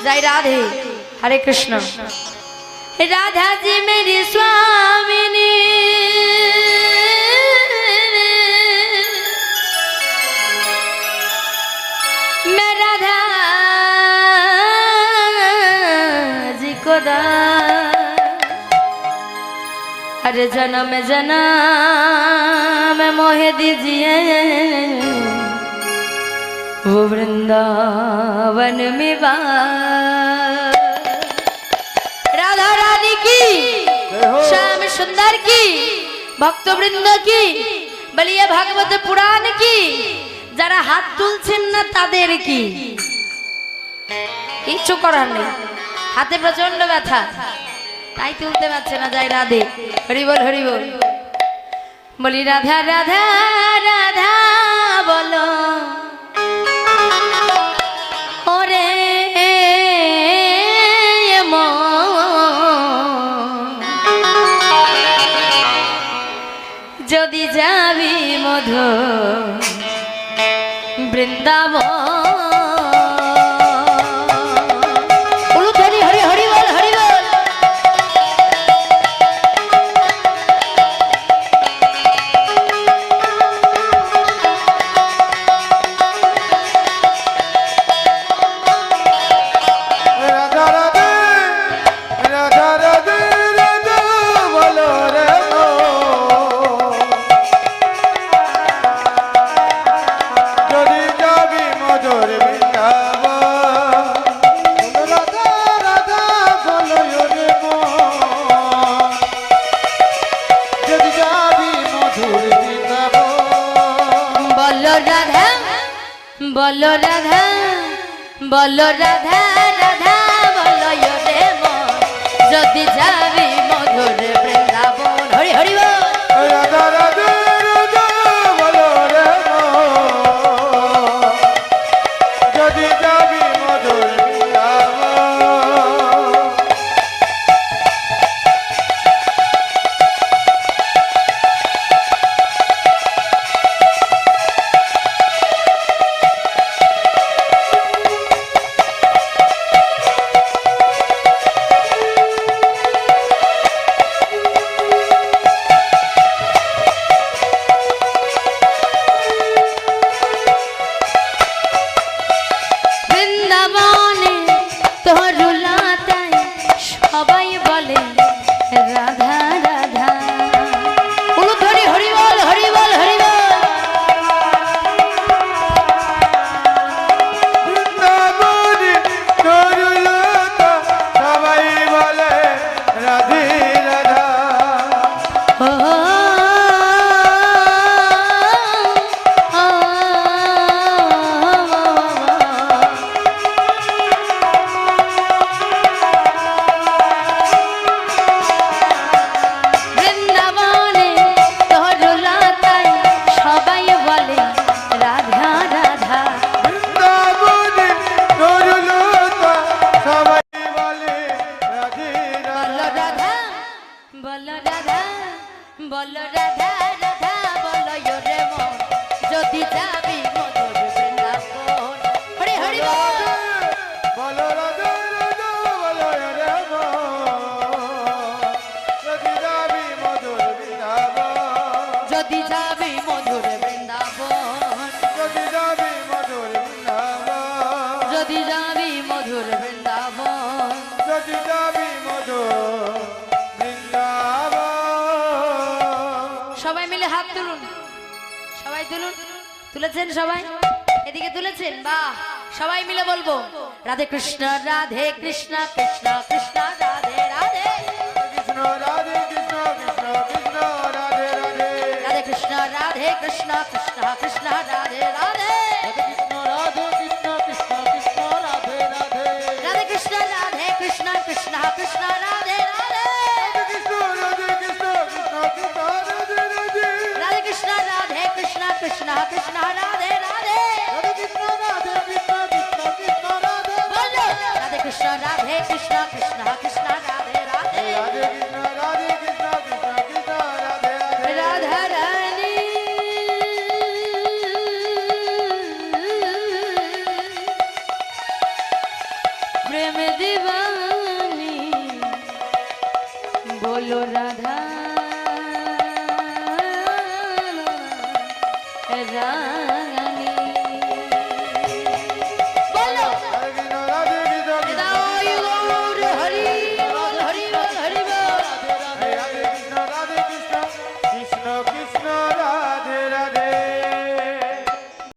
जय राधे। हरे कृष्ण। राधा जी मेरी स्वामिनी, मैं राधा जी को हर जन्म जन्म मोहे दीजिए वो वृंदावन में बास। राधा रानी की, श्याम सुंदर की, भक्त वृंद की, बलिए भागवत पुराण की, যারা হাত তুলছেন না তাদের কি কিছু করার নেই, হাতে প্রচন্ড ব্যথা তাই তুলতে পারছে না। জয় রাধে। হরি বল হরি বল। বলি রাধা রাধা রাধা বলো ওরে যদি যাবি মধু বৃন্দাবন। बोलो राधा बोलो राधा राधा बोलो यो रे मन जदि जाबी मधुर वृंदावन। हरि हरि बोल। राधा राधा राधा बोलो रे मन जदि जाबी मधुर তুলেছেন সবাই এদিকে তুলেছেন বাহ সবাই মিলে বলবো রাধে কৃষ্ণ কৃষ্ণ কৃষ্ণ রাধে রাধে কৃষ্ণ রাধে কৃষ্ণ কৃষ্ণ কৃষ্ণ রাধে রাধে রাধে কৃষ্ণ কৃষ্ণ কৃষ্ণ রাধে রাধে কৃষ্ণ রাধে কৃষ্ণ কৃষ্ণ কৃষ্ণ রাধে রাধে রাধে কৃষ্ণ কৃষ্ণ কৃষ্ণ রাধে রাধে কৃষ্ণ রাধে কৃষ্ণ কৃষ্ণ কৃষ্ণ রাধে রাধে রাধে কৃষ্ণ কৃষ্ণ কৃষ্ণ কৃষ্ণ রাধে রাধে রাধে কৃষ্ণ কৃষ্ণ কৃষ্ণ রাধে বলো রাধে কৃষ্ণ কৃষ্ণ কৃষ্ণ রাধে রাধে রাধে কৃষ্ণ কৃষ্ণ কৃষ্ণ রাধে রাধে রাধা রানী प्रेम दीवानी बोलो राधा